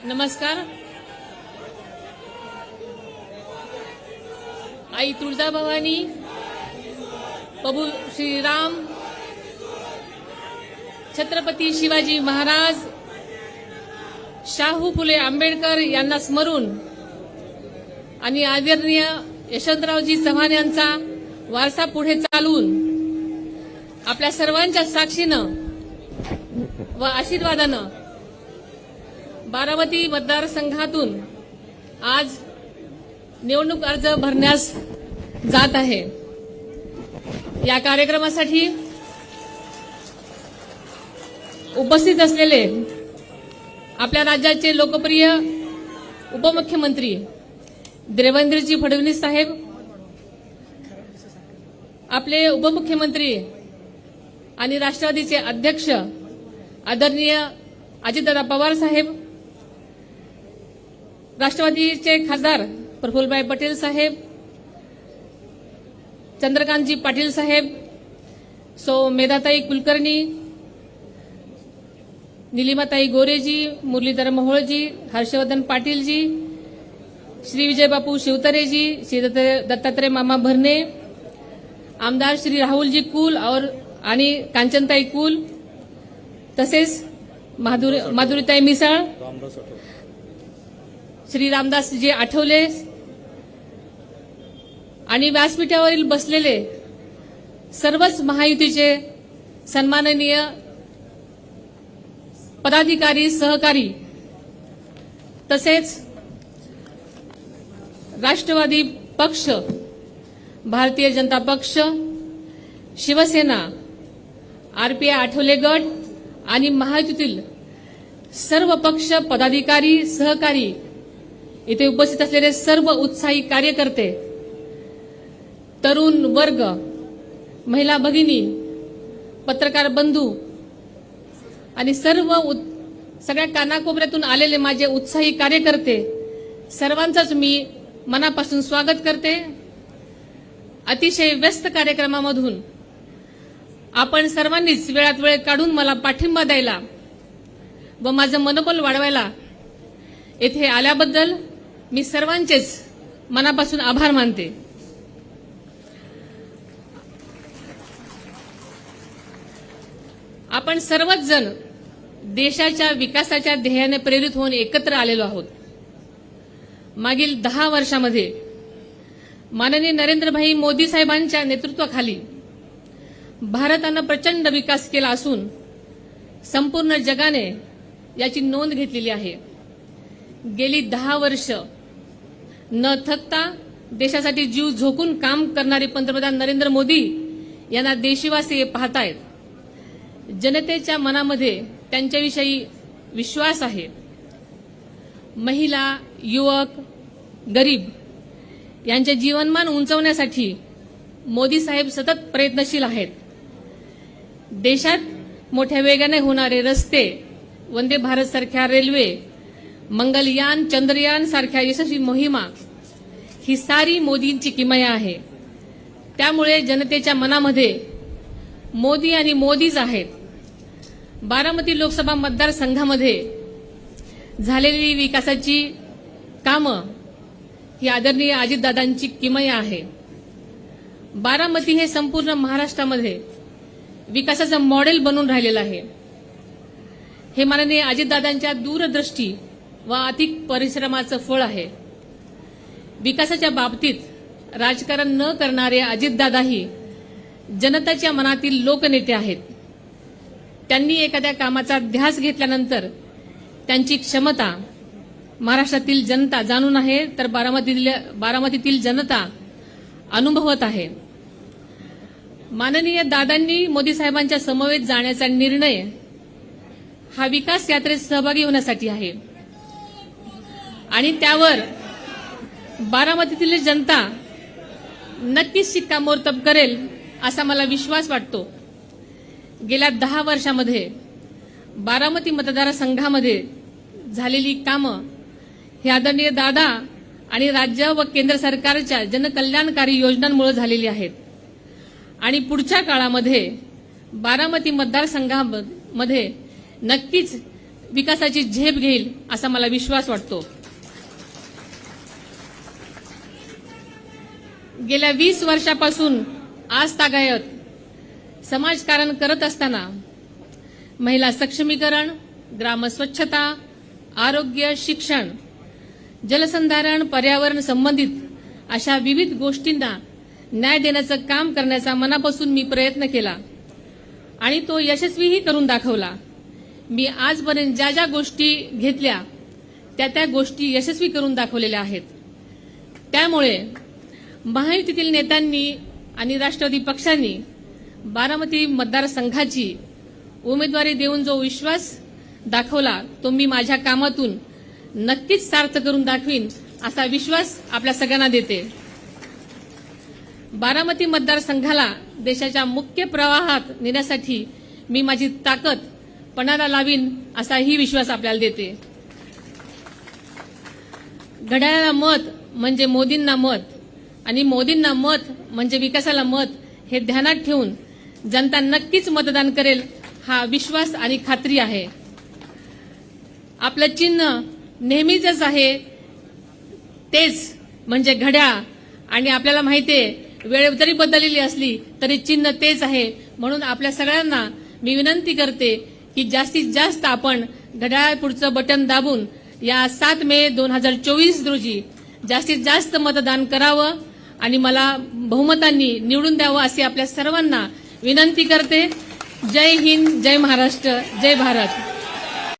नमस्कार. आई तुळजाभवानी, प्रभू श्रीराम, छत्रपती शिवाजी महाराज, शाहू फुले आंबेडकर यांना स्मरून आणि आदरणीय यशवंतरावजी चव्हाण यांचा वारसा पुढे चालवून आपल्या सर्वांच्या साक्षीनं व आशीर्वादानं बारामती मतदारसंघातून आज निवडणूक अर्ज भरण्यास जात आहे. या कार्यक्रमासाठी उपस्थित असलेले आपल्या राज्याचे लोकप्रिय उपमुख्यमंत्री देवेंद्रजी फडणवीस साहेब, आपले उपमुख्यमंत्री आणि राष्ट्रवादीचे अध्यक्ष आदरणीय अजितदादा पवार साहेब, राष्ट्रवादीचे खासदार प्रफुल्लभाई पटेल साहेब, चंद्रकांतजी पाटील साहेब, सौ मेधाताई कुलकर्णी, निलिमाताई गोरेजी, मुरलीधर मोहोळजी, हर्षवर्धन पाटीलजी, श्री विजयबापू शिवतरेजी, श्री दत्तात्रय मामा भरणे, आमदार श्री राहुलजी कुल आणि कांचनताई कुल, तसेच माधुरीताई मिसाळ, श्री रामदासजी आठवले आणि व्यासपीठावरील बसलेले सर्वच महायुतीचे सन्माननीय पदाधिकारी, सहकारी, तसेच राष्ट्रवादी पक्ष, भारतीय जनता पक्ष, शिवसेना, आरपीआय आठवले गट आणि महायुतीतील सर्व पक्ष पदाधिकारी, सहकारी, इथे उपस्थित असलेले सर्व उत्साही कार्यकर्ते, तरुण वर्ग, महिला भगिनी, पत्रकार बंधू आणि सगळ्या कानाकोपऱ्यातून आलेले माझे उत्साही कार्यकर्ते, सर्वांचंच मी मनापासून स्वागत करते. अतिशय व्यस्त कार्यक्रमामधून आपण सर्वांनीच वेळात वेळ काढून मला पाठिंबा द्यायला व माझं मनोबल वाढवायला येथे आल्याबद्दल मी सर्वांचेच मनापासून आभार मानते. आपण सर्वच जण देशाच्या विकासाच्या ध्येयाने प्रेरित होऊन एकत्र आलेलो आहोत. मागील 10 वर्षामध्ये माननीय नरेंद्रभाई मोदी साहेबांच्या नेतृत्वाखाली भारतानं प्रचंड विकास केला असून संपूर्ण जगाने याची नोंद घेतलेली आहे. गेली 10 वर्ष न थकता देशासाठी जीव झोकून काम करणारे पंतप्रधान नरेंद्र मोदी यांना देशवासी पाहतायत. जनतेच्या मनामध्ये त्यांच्याविषयी विश्वास आहे. महिला, युवक, गरीब यांचे जीवनमान उंचावण्यासाठी मोदी साहेब सतत प्रयत्नशील आहेत. देशात मोठ्या वेगाने होणारे रस्ते, वंदे भारत सारख्या रेल्वे, मंगलयान, चंद्रयान सारख्या यशस्वी मोहिमा ही सारी मोदींची किमया आहे. त्यामुळे जनतेच्या मनामध्ये मोदी आणि मोदीच आहेत. बारामती लोकसभा मतदारसंघामध्ये झालेली विकासाची कामं ही आदरणीय अजितदादांची किमया आहे. बारामती हे संपूर्ण महाराष्ट्रामध्ये विकासाचं मॉडेल बनून राहिलेलं आहे. हे माननीय अजितदादांच्या दूरदृष्टी व अतिक परिश्रमाचं फळ आहे. विकासाच्या बाबतीत राजकारण न करणारे अजितदादाही जनताच्या मनातील लोकनेते आहेत. त्यांनी एखाद्या कामाचा ध्यास घेतल्यानंतर त्यांची क्षमता महाराष्ट्रातील जनता जाणून आहे, तर बारामतीतील जनता अनुभवत आहे. माननीय दादांनी मोदी साहेबांच्या समवेत जाण्याचा निर्णय हा विकास यात्रेत सहभागी होण्यासाठी आहे आणि त्यावर बारामतीतील जनता नक्कीच शिक्कामोर्तब करेल असा मला विश्वास वाटतो. गेल्या 10 वर्षामध्ये बारामती मतदारसंघामध्ये झालेली कामं हे आदरणीय दादा आणि राज्य व केंद्र सरकारच्या जनकल्याणकारी योजनांमुळे झालेली आहेत आणि पुढच्या काळामध्ये बारामती मतदारसंघामध्ये नक्कीच विकासाची झेप घेईल असा मला विश्वास वाटतो. गेल्या 20 वर्षापासून आजतागायत समाजकारण करत असताना महिला सक्षमीकरण, ग्रामस्वच्छता, आरोग्य, शिक्षण, जलसंधारण, पर्यावरण संबंधित अशा विविध गोष्टींना न्याय देण्याचं काम करण्याचा मनापासून मी प्रयत्न केला आणि तो यशस्वीही करून दाखवला. मी आजपर्यंत ज्या ज्या गोष्टी घेतल्या त्या गोष्टी यशस्वी करून दाखवलेल्या आहेत. त्यामुळे महायुतीतील नेत्यांनी आणि राष्ट्रवादी पक्षांनी बारामती मतदारसंघाची उमेदवारी देऊन जो विश्वास दाखवला तो मी माझ्या कामातून नक्कीच सार्थ करून दाखवीन असा विश्वास आपल्या सगळ्यांना देते. बारामती मतदारसंघाला देशाच्या मुख्य प्रवाहात नेण्यासाठी मी माझी ताकद पणाला लावीन असाही विश्वास आपल्याला देते. घड्याळाला मत म्हणजे मोदींना मत आणि मोदींना मत म्हणजे विकासाला मत हे ध्यानात ठेवून जनता नक्कीच मतदान करेल हा विश्वास आणि खात्री आहे. आपलं चिन्ह नेहमीच आहे तेच म्हणजे घड्याळ आणि आपल्याला माहितीये वेळ जरी बदललेली असली तरी चिन्ह तेच आहे. म्हणून आपल्या सगळ्यांना मी विनंती करते की जास्तीत जास्त आपण घड्याळ पुढचं बटन दाबून या 7 मे 2024 रोजी जास्तीत जास्त मतदान करावं आणि मला बहुमतांनी निवडून द्यावं अशी आपल्या सर्वांना विनंती करते. जय हिंद, जय महाराष्ट्र, जय भारत.